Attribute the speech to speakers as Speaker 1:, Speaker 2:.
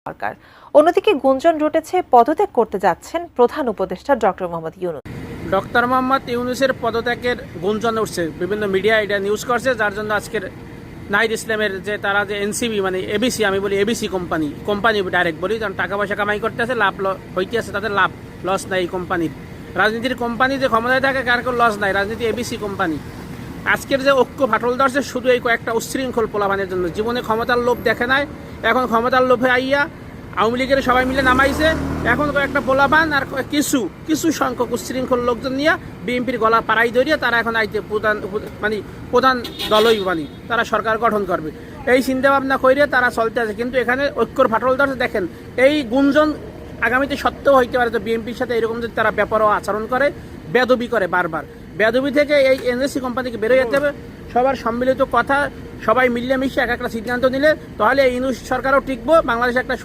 Speaker 1: সরকার। অন্যদিকে গুঞ্জন রটেছে পদত্যাগ করতে যাচ্ছেন প্রধান উপদেষ্টা ডক্টর মোহাম্মদ ইউনূস।
Speaker 2: ডক্টর মোহাম্মদ ইউনূসের পদত্যাগের গুঞ্জন উঠছে, বিভিন্ন মিডিয়া এটা নিউজ করছে, যার জন্য আজকের নাহিদ ইসলামের যে তারা যে এনসিবি মানে এবিসি, আমি বলি এবিসি কোম্পানি ডাইরেক্ট বলি, কারণ টাকা পয়সা কামাই করতে আছে, লাভ হইতে আছে, তাদের লাভ লস নাই এই কোম্পানির। রাজনীতির কোম্পানি যে ক্ষমতায় থাকে কার কোনো লস নাই, রাজনীতি এবিসি কোম্পানি। আজকের যে ঐক্য ফাটল ধরছে শুধু এই কয়েকটা উচ্ছৃঙ্খল পোলাপানের জন্য। জীবনে ক্ষমতার লোভ দেখে নাই, এখন ক্ষমতার লোভে আইয়া আওয়ামী লীগের সবাই মিলে নামাইছে। এখন কয়েকটা পোলাপান আর কিছু সংখ্যক উচ্ছৃঙ্খল লোকজন নিয়ে বিএনপির গলা পাড়াই ধরিয়ে তারা এখন আইতে প্রধান দলই তারা সরকার গঠন করবে, এই চিন্তা ভাবনা করে তারা চলতে আছে। কিন্তু এখানে ঐক্যর ফাটল ধরছে। দেখেন, এই গুঞ্জন আগামীতে সত্যও হইতে পারে যে বিএনপির সাথে এরকম যদি তারা বেপরোয়া আচরণ করে, বেদবি করে, বারবার বেদবি থেকে এই এনএসসি কোম্পানিকে বেরোয় যেতে হবে। সবার সম্মিলিত কথা, সবাই মিলেমিশে একটা সিদ্ধান্ত নিলে তাহলে এই ইউনূস সরকারও টিকবো, বাংলাদেশে একটা